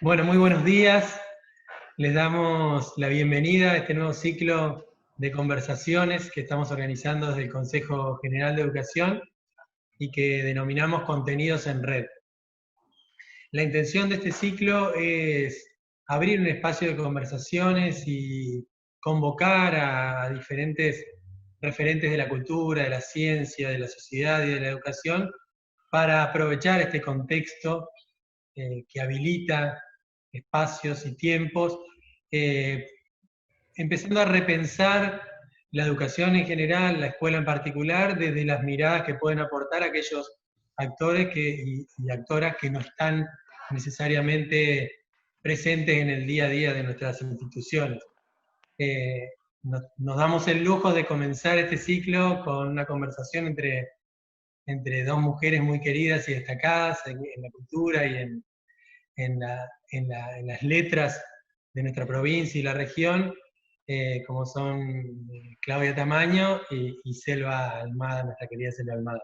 Bueno, muy buenos días. Les damos la bienvenida a este nuevo ciclo de conversaciones que estamos organizando desde el Consejo General de Educación y que denominamos Contenidos en Red. La intención de este ciclo es abrir un espacio de conversaciones y convocar a diferentes referentes de la cultura, de la ciencia, de la sociedad y de la educación para aprovechar este contexto que habilita espacios y tiempos, eh, empezando a repensar la educación en general, la escuela en particular, desde las miradas que pueden aportar aquellos actores y actoras que no están necesariamente presentes en el día a día de nuestras instituciones. Nos damos el lujo de comenzar este ciclo con una conversación entre dos mujeres muy queridas y destacadas en la cultura y en las letras de nuestra provincia y la región, como son Claudia Tamaño y Selva Almada, nuestra querida Selva Almada.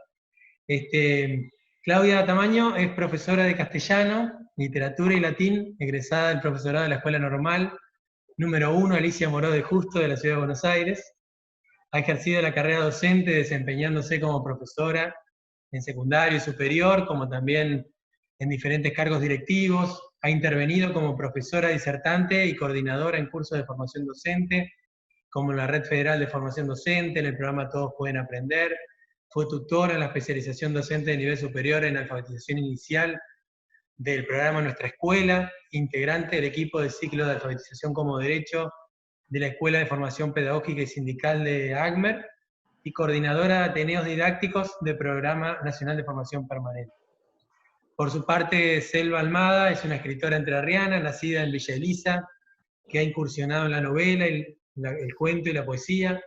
Claudia Tamaño es profesora de castellano, literatura y latín, egresada del profesorado de la Escuela Normal, número 1, Alicia Moró de Justo, de la Ciudad de Buenos Aires. Ha ejercido la carrera docente desempeñándose como profesora en secundario y superior, como también en diferentes cargos directivos. Ha intervenido como profesora disertante y coordinadora en cursos de formación docente, como en la Red Federal de Formación Docente, en el programa Todos Pueden Aprender. Fue tutora en la especialización docente de nivel superior en alfabetización inicial del programa Nuestra Escuela, integrante del equipo de ciclo de alfabetización como derecho de la Escuela de Formación Pedagógica y Sindical de ACMER, y coordinadora de Ateneos Didácticos del Programa Nacional de Formación Permanente. Por su parte, Selva Almada es una escritora entrerriana, nacida en Villa Elisa, que ha incursionado en la novela, el cuento y la poesía.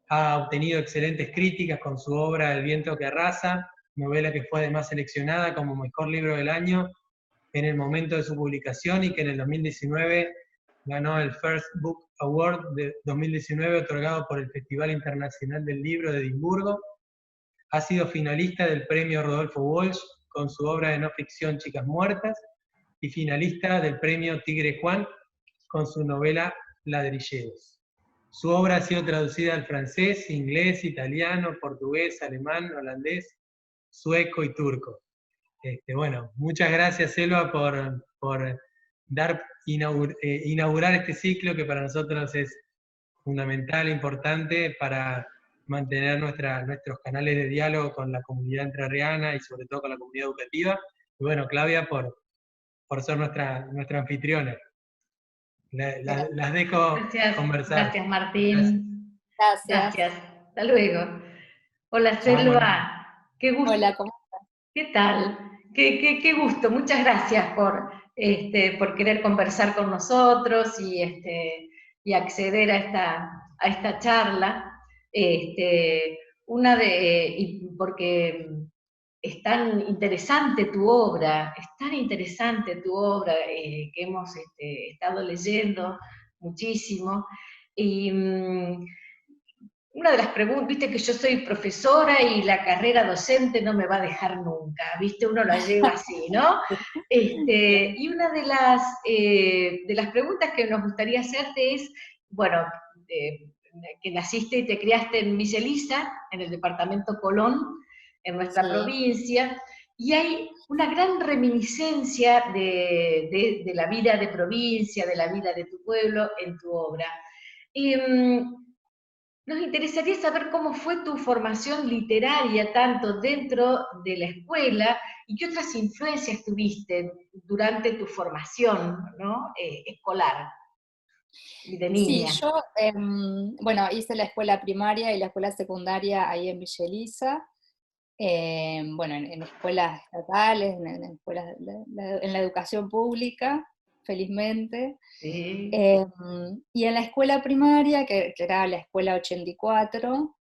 Ha obtenido excelentes críticas con su obra El viento que arrasa, novela que fue además seleccionada como mejor libro del año en el momento de su publicación y que en el 2019 ganó el First Book Award de 2019 otorgado por el Festival Internacional del Libro de Edimburgo. Ha sido finalista del premio Rodolfo Walsh con su obra de no ficción Chicas Muertas y finalista del premio Tigre Juan con su novela Ladrilleros. Su obra ha sido traducida al francés, inglés, italiano, portugués, alemán, holandés, sueco y turco. Bueno, muchas gracias, Selva, por inaugurar este ciclo que para nosotros es fundamental, importante para mantener nuestros canales de diálogo con la comunidad entrerriana y sobre todo con la comunidad educativa. Y bueno, Claudia, por ser nuestra anfitriona. Las dejo Gracias, conversar. gracias Gracias. Martín. Gracias. Gracias. Hasta luego. Hola Chao, Manu. Selva, qué gusto. Hola, ¿cómo ¿Qué tal? Qué gusto. Muchas gracias por querer conversar con nosotros y acceder a esta charla. Porque es tan interesante tu obra, que hemos estado leyendo muchísimo. Y una de las preguntas, viste que yo soy profesora y la carrera docente no me va a dejar nunca, viste, uno la lleva así, ¿no? Y una de las preguntas que nos gustaría hacerte es, bueno, que naciste y te criaste en Villa Elisa, en el departamento Colón, en nuestra provincia, y hay una gran reminiscencia de la vida de provincia, de la vida de tu pueblo en tu obra. Nos interesaría saber cómo fue tu formación literaria, tanto dentro de la escuela, y qué otras influencias tuviste durante tu formación, ¿no? Escolar y de Sí, niña. yo, bueno, hice la escuela primaria y la escuela secundaria ahí en Villa Elisa, bueno, en escuelas estatales, en escuelas, en la educación pública, felizmente. Sí. Y en la escuela primaria, que era la escuela 84,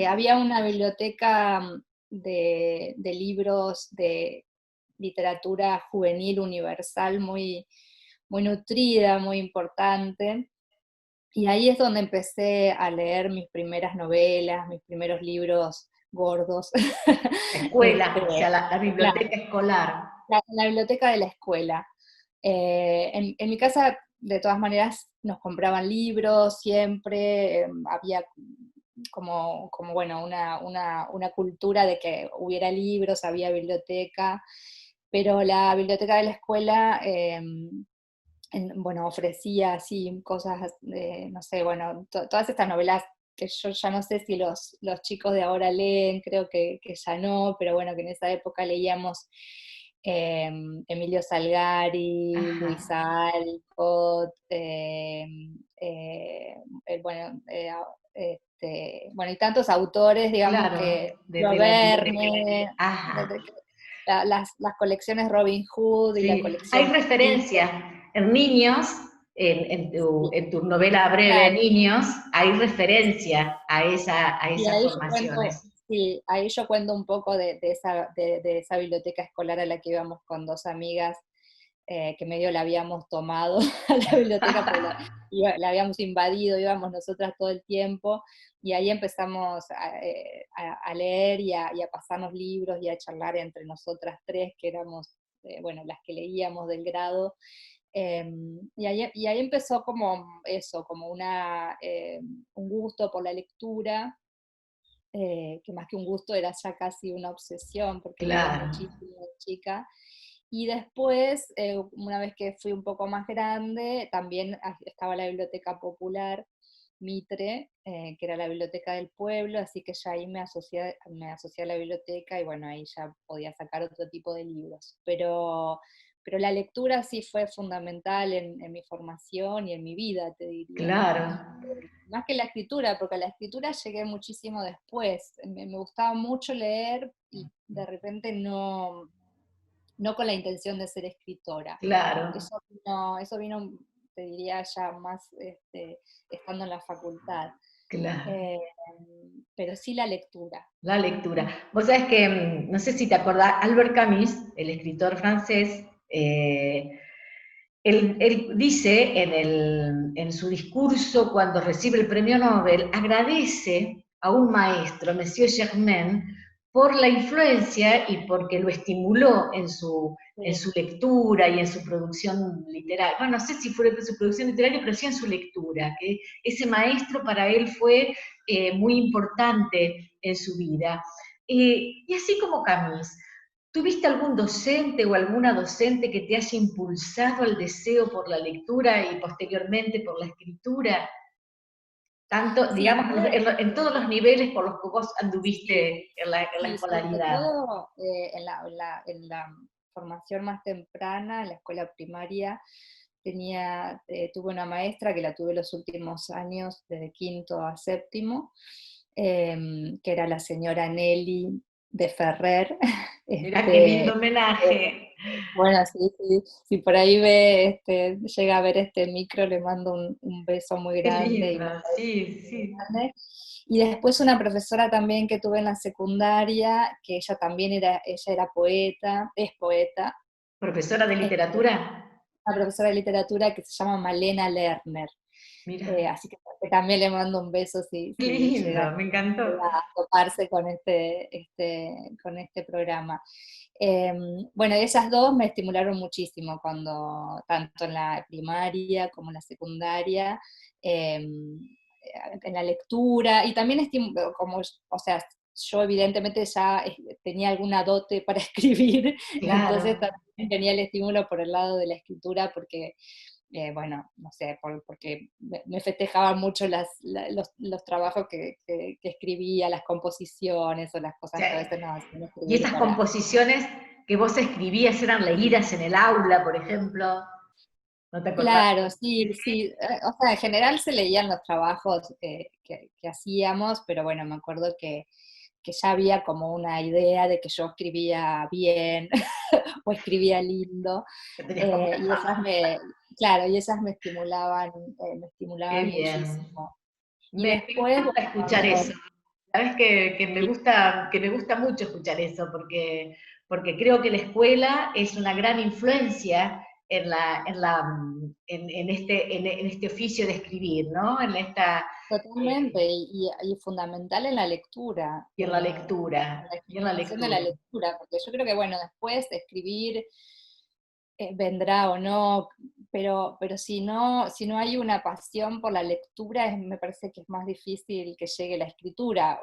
había una biblioteca de libros de literatura juvenil universal muy, muy nutrida, muy importante. Y ahí es donde empecé a leer mis primeras novelas, mis primeros libros gordos. Escuela, o sea, la Claro, biblioteca escolar. la biblioteca de la escuela. En mi casa, de todas maneras, nos compraban libros siempre, había bueno, una cultura de que hubiera libros, había biblioteca, pero la biblioteca de la escuela, bueno, ofrecía así cosas, no sé, bueno, todas estas novelas que yo ya no sé si los chicos de ahora leen, creo que ya no, pero bueno, que en esa época leíamos Emilio Salgari, Ajá, Luisa Alcott, bueno, bueno, y tantos autores, digamos, claro, que de la biblioteca. Verne, Ajá. las colecciones Robin Hood y la Sí, hay colección referencia en niños, sí, en tu novela breve claro. Niños, hay referencia a Y esas ahí yo cuento, formaciones. sí, ahí yo cuento un poco de esa biblioteca escolar a la que íbamos con dos amigas, que medio la habíamos tomado a la biblioteca, porque la habíamos invadido, íbamos nosotras todo el tiempo, y ahí empezamos a leer y a pasarnos libros y a charlar entre nosotras tres, que éramos, bueno, las que leíamos del grado. Y ahí empezó como eso, como un gusto por la lectura, que más que un gusto era ya casi una obsesión, porque leía Claro. muchísimo de chica. Y después, una vez que fui un poco más grande, también estaba la Biblioteca Popular Mitre, que era la biblioteca del pueblo, así que ya ahí me asocié a la biblioteca y bueno, ahí ya podía sacar otro tipo de libros. Pero la lectura sí fue fundamental en mi formación y en mi vida, te diría. Claro, Más que la escritura, porque a la escritura llegué muchísimo después. Me gustaba mucho leer y de repente no con la intención de ser escritora. claro, Eso vino, te diría, ya más estando en la facultad. claro. Eh, pero sí la lectura. La lectura. Vos sabés que, no sé si te acordás, Albert Camus, el escritor francés, él dice en su discurso cuando recibe el premio Nobel, agradece a un maestro, Monsieur Germain, por la influencia y porque lo estimuló en Sí, su lectura y en su producción literaria. Bueno, no sé si fue en su producción literaria, pero sí en su lectura, que ese maestro para él fue muy importante en su vida. Y así como Camus, ¿tuviste algún docente o alguna docente que te haya impulsado al deseo por la lectura y posteriormente por la escritura? Tanto, sí, digamos, en todos los niveles por los que vos sí, anduviste en la sí, sobre escolaridad. todo en la formación más temprana, en la escuela primaria, tuve una maestra que la tuve los últimos años, desde quinto a séptimo, que era la señora Nelly de Ferrer. Mirá qué lindo Eh, homenaje. bueno, sí, sí, si por ahí llega a ver este micro, le mando un beso muy Qué grande y un lindo, agradecimiento sí, muy sí. grande. Y después una profesora también que tuve en la secundaria, que ella era poeta, es poeta, ¿Profesora de es literatura? una profesora de literatura que se llama Malena Lerner. Mira, Así que también le mando un beso si, qué si llega, lindo, me encantó. llega a toparse con este programa. Bueno, esas dos me estimularon muchísimo tanto en la primaria como en la secundaria, en la lectura, y también o sea, yo evidentemente ya tenía alguna dote para escribir, Claro. entonces también tenía el estímulo por el lado de la escritura, porque bueno, no sé, porque me festejaban mucho los trabajos que escribía, las composiciones o las O cosas que a sea, veces nos hacían y escribir estas composiciones que vos escribías eran leídas en el aula, por ejemplo. ¿No te acordás? Claro, sí, sí. O sea, en general se leían los trabajos que hacíamos, pero bueno, me acuerdo que ya había como una idea de que yo escribía bien o escribía lindo, Que tenías como una y fama. claro, y esas me Qué estimulaban bien. muchísimo. Y Me después, encanta bueno, escuchar eso. cuando, Sabes sí, que me gusta mucho escuchar eso, porque creo que la escuela es una gran influencia en este oficio de escribir, ¿no? totalmente, y fundamental en la lectura, Y en la en lectura, la y en la estimulación de la lectura. lectura, porque yo creo que, bueno, después de escribir, vendrá o no, pero si no hay una pasión por la lectura, me parece que es más difícil que llegue la escritura.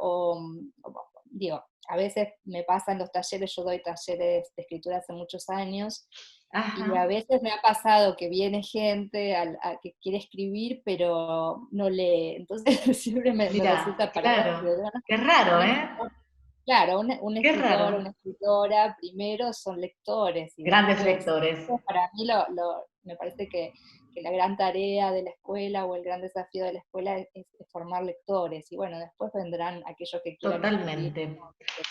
Digo, a veces me pasa en los talleres, yo doy talleres de escritura hace muchos años, y a Ajá. veces me ha pasado que viene gente a que quiere escribir, pero no lee. Entonces siempre me Mira, resulta claro. paradójico. Qué Un raro, ¿eh? escritor, claro, un Qué escritor, raro. una escritora, primero son lectores, y Grandes después, lectores. para mí, me parece que la gran tarea de la escuela o el gran desafío de la escuela es formar lectores, y bueno, después vendrán aquellos que quieran escribir. Totalmente.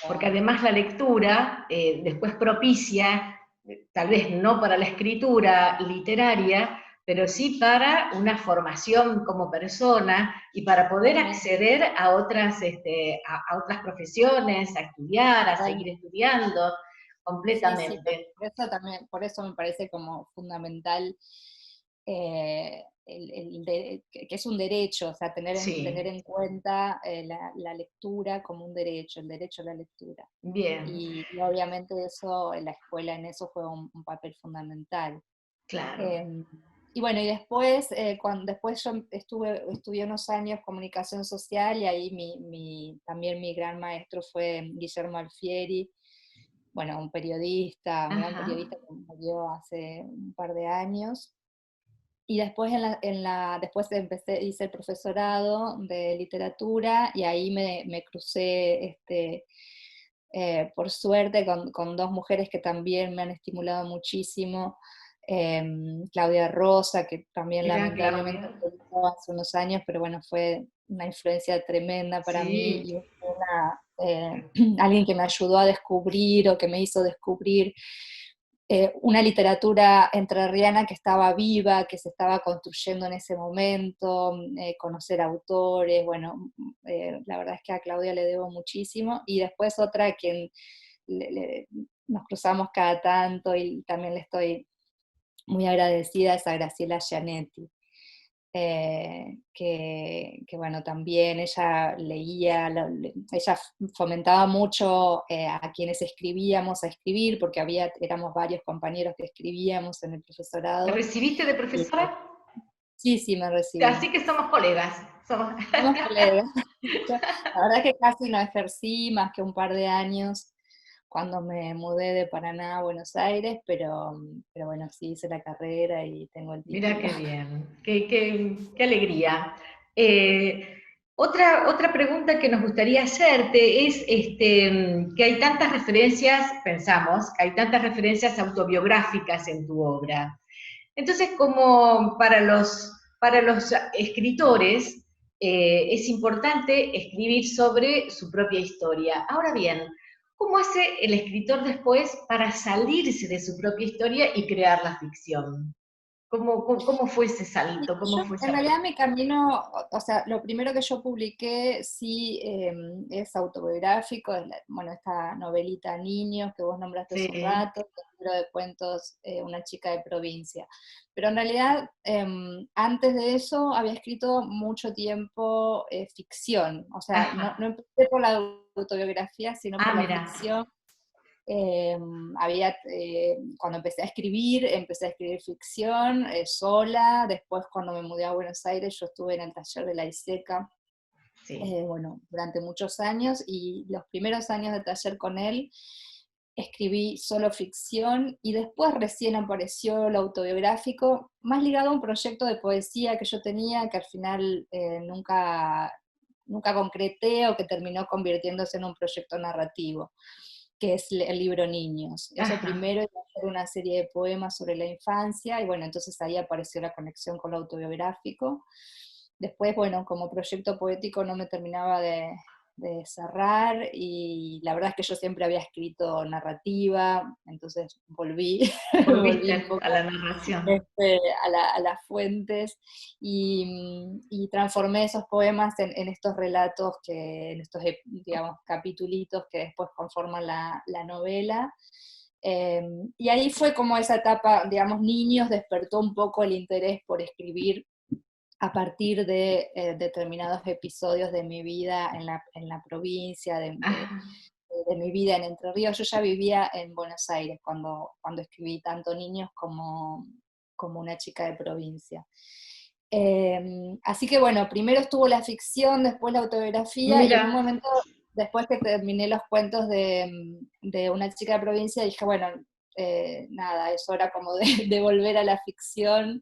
Porque Pero además la lectura después propicia, tal vez no para la escritura literaria, pero sí para una formación como persona y para poder totalmente, acceder a otras, a otras profesiones, a estudiar, a seguir totalmente. estudiando, Sí, sí, completamente. por eso también, por eso me parece como fundamental, que es un derecho, o sea, tener Sí, en cuenta la lectura como un derecho, el derecho a la lectura. bien, Y obviamente eso, en la escuela en eso juega un papel fundamental. claro. Em, y bueno, y después, después yo estudié unos años comunicación social, y ahí también mi gran maestro fue Guillermo Alfieri, bueno, un gran Ajá, periodista que murió hace un par de años. Y después, después hice el profesorado de literatura, y ahí me crucé, por suerte, con dos mujeres que también me han estimulado muchísimo. Claudia Rosa, que también mira lamentablemente Claudia. falleció hace unos años, pero bueno, fue una influencia tremenda para mí, Sí, y alguien que me ayudó a descubrir, o que me hizo descubrir una literatura entrerriana que estaba viva, que se estaba construyendo en ese momento, conocer autores, bueno, la verdad es que a Claudia le debo muchísimo. Y después otra a quien nos cruzamos cada tanto, y también le estoy muy agradecida, es a Graciela Gianetti, que bueno, también ella leía, ella fomentaba mucho a quienes escribíamos a escribir, porque éramos varios compañeros que escribíamos en el ¿te profesorado. recibiste de Y profesora? sí, sí, me recibí. Así que somos colegas. Somos... Somos colegas. La verdad es que casi no ejercí más que un par de años cuando me mudé de Paraná a Buenos Aires, pero bueno, sí hice la carrera y tengo el Mira título. qué bien, qué alegría. Eh, otra pregunta que nos gustaría hacerte es que hay tantas referencias, pensamos, que hay tantas referencias autobiográficas en tu obra. Entonces, como para los escritores, es importante escribir sobre su propia historia. Ahora bien, ¿cómo hace el escritor después para salirse de su propia historia y crear la ficción? ¿Cómo fue ese salto? ¿Cómo Yo, fue en esa... realidad, mi camino, o sea, lo primero que yo publiqué sí, es autobiográfico, bueno, esta novelita Niños que vos nombraste hace un Sí, rato, el libro de cuentos Una chica de provincia. Pero en realidad, antes de eso había escrito mucho tiempo ficción, o sea, no ajá. empecé por la autobiografía, sino por Ah, la mira, ficción. Cuando empecé a escribir ficción sola. Después, cuando me mudé a Buenos Aires, yo estuve en el taller de la ISECA, sí. bueno, durante muchos años, y los primeros años de taller con él escribí solo ficción, y después recién apareció lo autobiográfico, más ligado a un proyecto de poesía que yo tenía, que al final nunca concreté, o que terminó convirtiéndose en un proyecto narrativo, que es el libro Niños. Eso Ajá. primero iba a ser una serie de poemas sobre la infancia, y bueno, entonces ahí apareció la conexión con lo autobiográfico. Después, bueno, como proyecto poético no me terminaba de cerrar, y la verdad es que yo siempre había escrito narrativa, entonces volví un Volviste a poco la narración. a las fuentes, y transformé esos poemas en estos relatos, en estos, digamos, capitulitos que después conforman la novela. Y ahí fue como esa etapa, digamos, Niños despertó un poco el interés por escribir a partir de determinados episodios de mi vida en la provincia, Ajá. de mi vida en Entre Ríos. Yo ya vivía en Buenos Aires cuando escribí tanto Niños como Una chica de provincia. Así que bueno, primero estuvo la ficción, después la autobiografía, y en un Mira, momento, después que terminé los cuentos de Una chica de provincia, dije, bueno, nada, es hora como de, de volver a la ficción,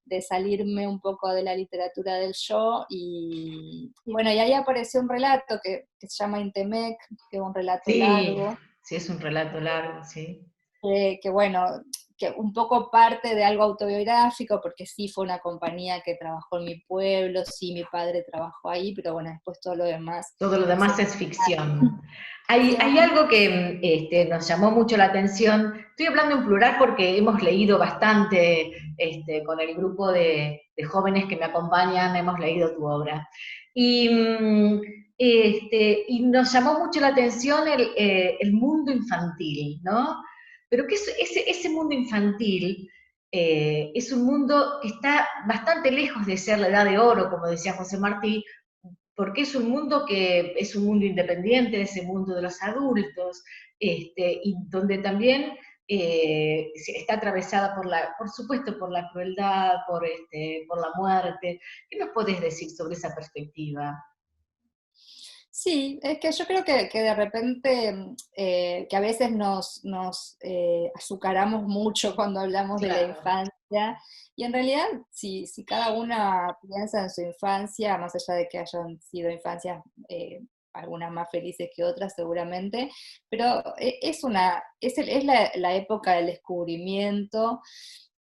de salirme un poco de la literatura del yo, y bueno, y ahí apareció un relato que se llama Intemec, que es un relato sí, largo, sí, es un relato largo, sí. que bueno, que un poco parte de algo autobiográfico, porque sí fue una compañía que trabajó en mi pueblo, sí mi padre trabajó ahí, pero bueno, después todo lo demás Todo lo es demás es ficción. Hay ficción. algo que nos llamó mucho la atención. Estoy hablando en plural porque hemos leído bastante con el grupo de jóvenes que me acompañan, hemos leído tu obra. Y, y nos llamó mucho la atención el mundo infantil, ¿no? Pero que ese mundo infantil es un mundo que está bastante lejos de ser la edad de oro, como decía José Martí, porque es un mundo que es un mundo independiente de ese mundo de los adultos, y donde también está atravesada por supuesto, por la crueldad, por la muerte. ¿Qué nos podés decir sobre esa perspectiva? Sí, es que yo creo que de repente, que a veces nos azucaramos mucho cuando hablamos de la Claro. infancia, y en realidad, si cada una piensa en su infancia, más allá de que hayan sido infancias, algunas más felices que otras seguramente, pero es la época del descubrimiento,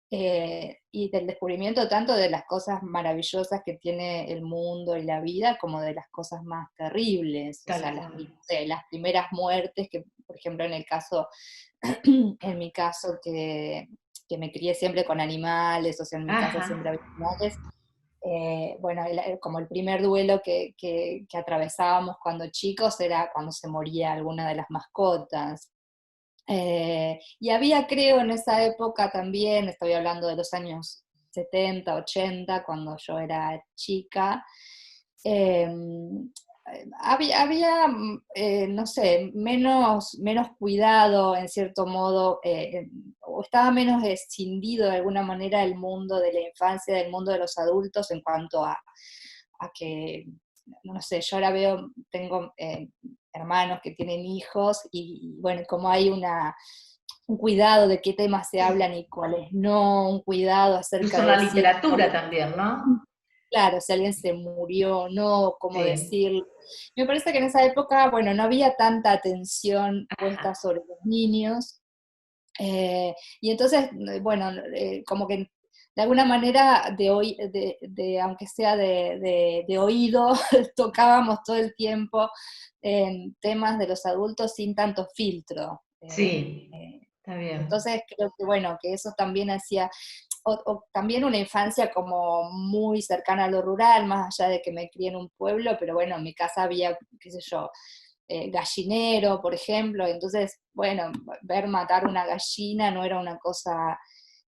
y del descubrimiento tanto de las cosas maravillosas que tiene el mundo y la vida, como de las cosas más terribles, o Tal sea, cual. las primeras muertes, que por ejemplo en mi caso que me crié siempre con animales, o sea, en mi casa Ajá. siempre había animales, bueno, como el primer duelo que atravesábamos cuando chicos era cuando se moría alguna de las mascotas. Y había, creo, en esa época también, estoy hablando de los años 70, 80, cuando yo era chica, eh, no sé, menos cuidado en cierto modo, o estaba menos escindido de alguna manera el mundo de la infancia, del mundo de los adultos en cuanto a que, no sé, yo ahora tengo hermanos que tienen hijos y bueno, como hay un cuidado de qué temas se hablan y cuáles no, un cuidado acerca Incluso de en la decir, literatura también, ¿no? claro, si alguien se murió, no, cómo Sí. decir. Me parece que en esa época, bueno, no había tanta atención puesta Ajá. sobre los niños, y entonces, bueno, como que de alguna manera, aunque sea de oído, tocábamos todo el tiempo temas de los adultos sin tanto filtro. Sí, está bien. Entonces creo que bueno, que eso también hacía, o también una infancia como muy cercana a lo rural, más allá de que me crié en un pueblo, pero bueno, en mi casa había, qué sé yo, gallinero, por ejemplo, entonces, bueno, ver matar una gallina no era una cosa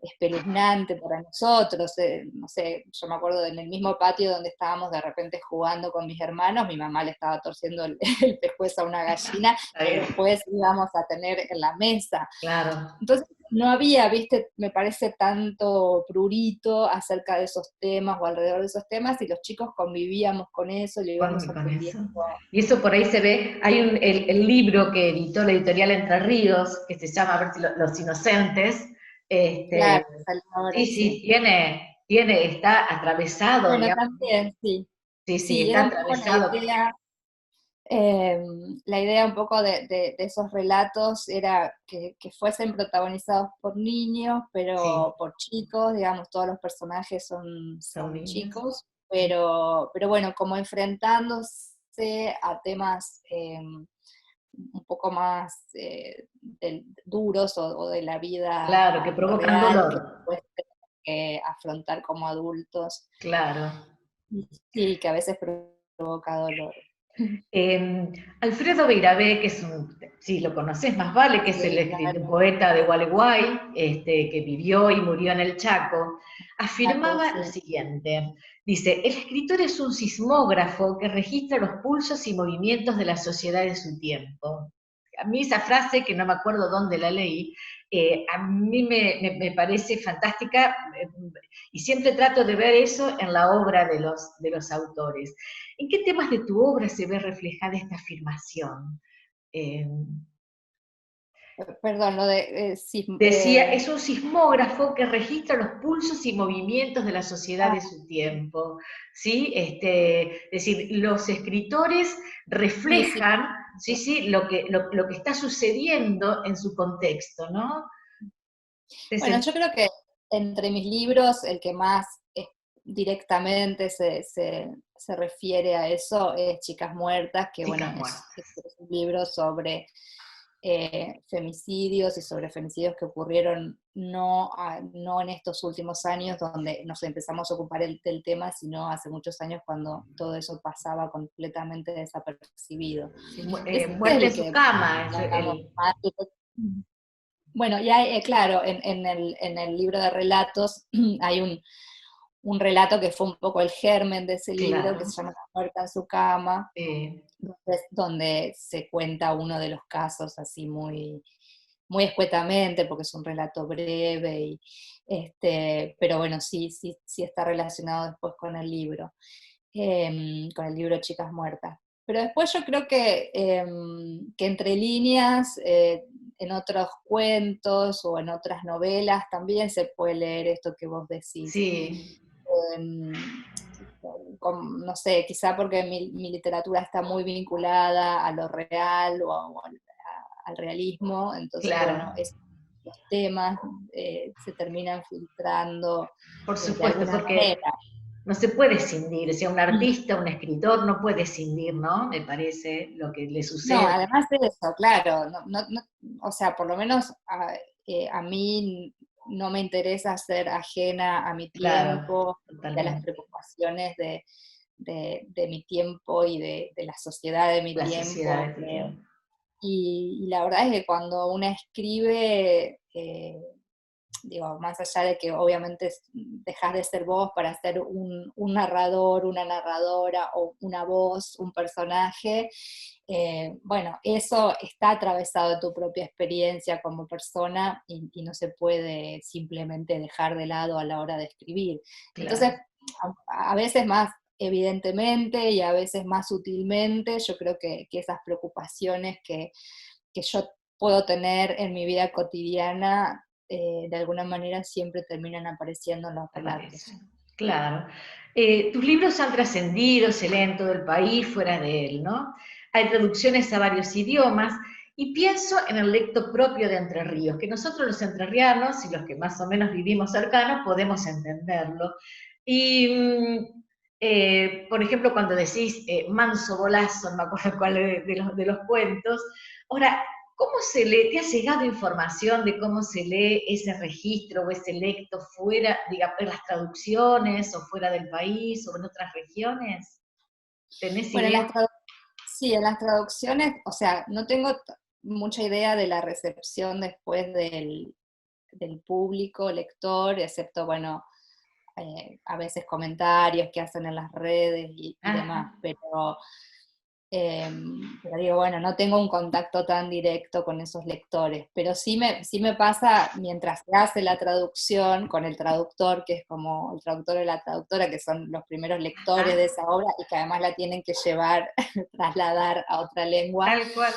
espeluznante para nosotros, no sé, yo me acuerdo en el mismo patio donde estábamos de repente jugando con mis hermanos, mi mamá le estaba torciendo el pescuezo a una gallina, Está que bien, después íbamos a tener en la mesa. claro. Entonces, no había, viste, me parece tanto prurito acerca de esos temas o alrededor de esos temas, y los chicos convivíamos con eso, lo íbamos Con eso. aprendiendo. Y eso por ahí se ve, hay el libro que editó la editorial Entre Ríos, que se llama, a ver si Los Inocentes, Claro, este, ahora sí, sí. sí, está atravesado, Bueno, digamos, también, sí. sí, sí, Sí, está era un poco atravesado, la idea un poco de esos relatos era que fuesen protagonizados por niños, pero sí, por chicos, digamos, todos los personajes son son niños. chicos, pero bueno, como enfrentándose a temas un poco más duros o de la vida Claro, que provocan real dolor, que después tenemos que afrontar como adultos, claro. y que a veces provoca dolor. Alfredo Beirabé, que sí, lo conoces más vale, que es el Sí, claro. poeta de Gualeguay, que vivió y murió en el Chaco, Chaco, afirmaba lo sí. siguiente, dice, el escritor es un sismógrafo que registra los pulsos y movimientos de la sociedad de su tiempo. a mí esa frase, que no me acuerdo dónde la leí, a mí me parece fantástica, y siempre trato de ver eso en la obra de los autores. ¿En qué temas de tu obra se ve reflejada esta afirmación? Perdón, lo de... Decía, es un sismógrafo que registra los pulsos y movimientos de la sociedad de ah, su tiempo, ¿sí? Es decir, los escritores sí, sí. reflejan, sí, sí, lo que está sucediendo en su contexto, ¿no? Bueno, Entonces, yo creo que entre mis libros el que más directamente se refiere a eso es Chicas Muertas, que bueno, Chicas es muertas. un libro sobre femicidios y sobre femicidios que ocurrieron no en estos últimos años donde nos empezamos a ocupar del tema, sino hace muchos años cuando todo eso pasaba completamente desapercibido. Sí, Ese es muerte en el su que, cama, digamos, más bueno, y hay, claro, en el libro de relatos hay un relato que fue un poco el germen de ese libro, que claro. se llama La muerta en su cama, eh, donde se cuenta uno de los casos así muy escuetamente, porque es un relato breve, pero bueno, sí está relacionado después con el libro Chicas Muertas. Pero después yo creo que entre líneas, en otros cuentos o en otras novelas también se puede leer esto que vos decís. sí, Em, no sé, quizá porque mi literatura está muy vinculada a lo real o al realismo, entonces bueno, claro. los temas se terminan filtrando Por de supuesto, alguna porque manera. no se puede escindir, o sea, un artista, un escritor no puede escindir, ¿no? Me parece lo que le No, sucede. además de eso, claro, o sea, por lo menos a mí no me interesa ser ajena a mi Claro, tiempo y a las totalmente. preocupaciones de mi tiempo y de la sociedad de mi La sociedad tiempo. de tu tiempo. Y la verdad es que cuando una escribe, digo, más allá de que obviamente dejas de ser vos para ser un narrador, una narradora o una voz, un personaje, bueno, eso está atravesado de tu propia experiencia como persona y no se puede simplemente dejar de lado a la hora de escribir. Entonces, Claro. a veces más evidentemente y a veces más sutilmente, yo creo que esas preocupaciones que yo puedo tener en mi vida cotidiana, de alguna manera siempre terminan apareciendo en los Aparece. relatos. Claro. Tus libros han trascendido, se leen en todo el país, fuera de él, ¿no? Hay traducciones a varios idiomas y pienso en el lecto propio de Entre Ríos, que nosotros los entrerrianos y los que más o menos vivimos cercanos podemos entenderlo. Y, por ejemplo, cuando decís manso golazo, no me acuerdo cuál de los cuentos, ahora, ¿cómo se lee? ¿Te ha llegado información de cómo se lee ese registro o ese lecto fuera, digamos, en las traducciones o fuera del país o en otras regiones? ¿Tenés Bueno, idea? sí, en las traducciones, o sea, no tengo mucha idea de la recepción después del público, lector, excepto, bueno, a veces comentarios que hacen en las redes y demás, Ajá. pero digo, bueno, no tengo un contacto tan directo con esos lectores, pero sí me pasa mientras se hace la traducción con el traductor, que es como el traductor o la traductora, que son los primeros lectores de Ah, esa obra y que además la tienen que llevar, trasladar a otra lengua. tal cual.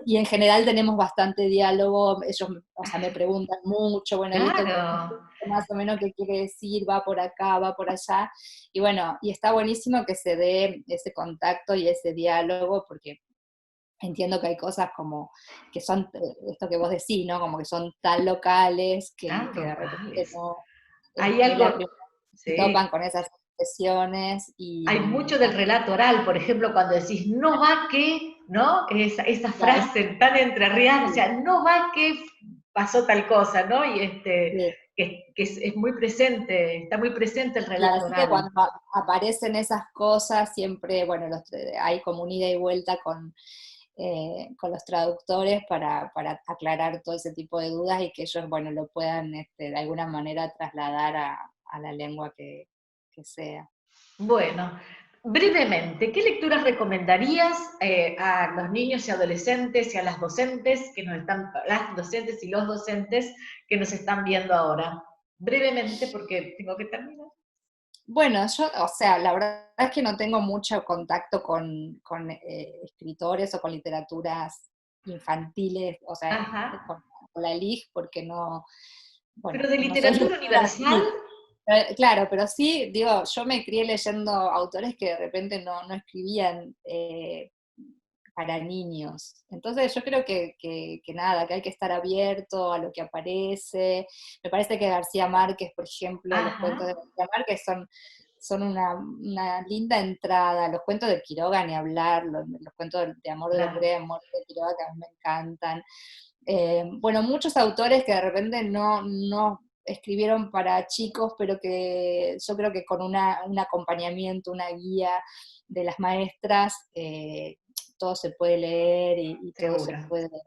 Y en general tenemos bastante diálogo, ellos, o sea, me preguntan mucho, bueno, y esto Claro. más o menos qué quiere decir, va por acá, va por allá, y bueno, y está buenísimo que se dé ese contacto y ese diálogo, porque entiendo que hay cosas como que son, esto que vos decís, ¿no? Como que son tan locales Tan que de repente locales. no, Hay es la algo, primera vez que se topan sí, con esas expresiones hay y mucho del relato oral, por ejemplo, cuando decís no va que, ¿no? Esa claro, frase tan entrerriana, o sí, sea, no va que pasó tal cosa, ¿no? Y sí. que es muy presente, está muy presente el Y relato así que oral. cuando aparecen esas cosas, siempre, bueno, hay como un ida y vuelta con los traductores para aclarar todo ese tipo de dudas y que ellos, bueno, lo puedan de alguna manera trasladar a la lengua que sea. Bueno, brevemente, ¿qué lecturas recomendarías a los niños y adolescentes y a las docentes que nos están, las docentes y los docentes que nos están viendo ahora? Brevemente, porque tengo que terminar. Bueno, yo, o sea, la verdad es que no tengo mucho contacto con escritores o con literaturas infantiles, o sea, Ajá. con la LIG, porque no, Pero bueno, de no soy literatura lectora de universal, LIG. Claro, pero sí, digo, yo me crié leyendo autores que de repente no escribían para niños. Entonces yo creo que nada, que hay que estar abierto a lo que aparece. Me parece que García Márquez, por ejemplo, los cuentos de ajá, García Márquez son una linda entrada. Los cuentos de Quiroga, ni hablar, los cuentos de Amor de claro, Locura y Amor de Quiroga, que a mí me encantan. Bueno, muchos autores que de repente no escribieron para chicos, pero que yo creo que con un acompañamiento, una guía de las maestras, todo se puede leer y todo se seguro. puede Con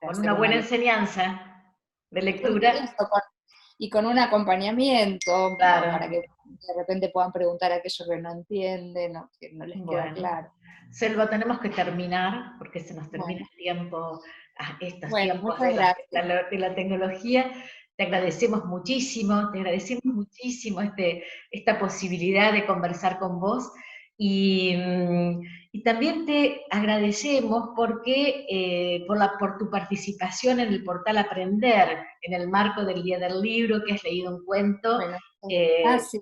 una hacer una buena lectura. enseñanza de Y lectura, eso, y con un acompañamiento para que claro. de repente puedan preguntar aquello que no entienden o que no les queda Bueno, claro. Selva, tenemos que terminar porque se nos termina Bueno, el tiempo, estos bueno, tiempos muchas gracias. de la tecnología. Te agradecemos muchísimo, esta posibilidad de conversar con vos y, y también te agradecemos porque, por tu participación en el portal Aprender, en el marco del Día del Libro, que has leído un cuento, Bueno, eh, sí,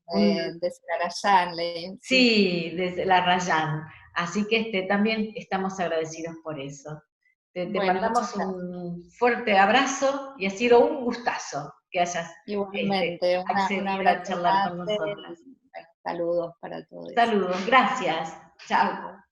un, de Sarayán, sí. sí, desde la Rayan. Así que también estamos agradecidos por eso. Te Bueno, muchas mandamos gracias. un fuerte abrazo y ha sido un gustazo que hayas Igualmente, un accedido a abrazo charlar con grande nosotras. y bueno, saludos para todos. Saludos, gracias. Chao.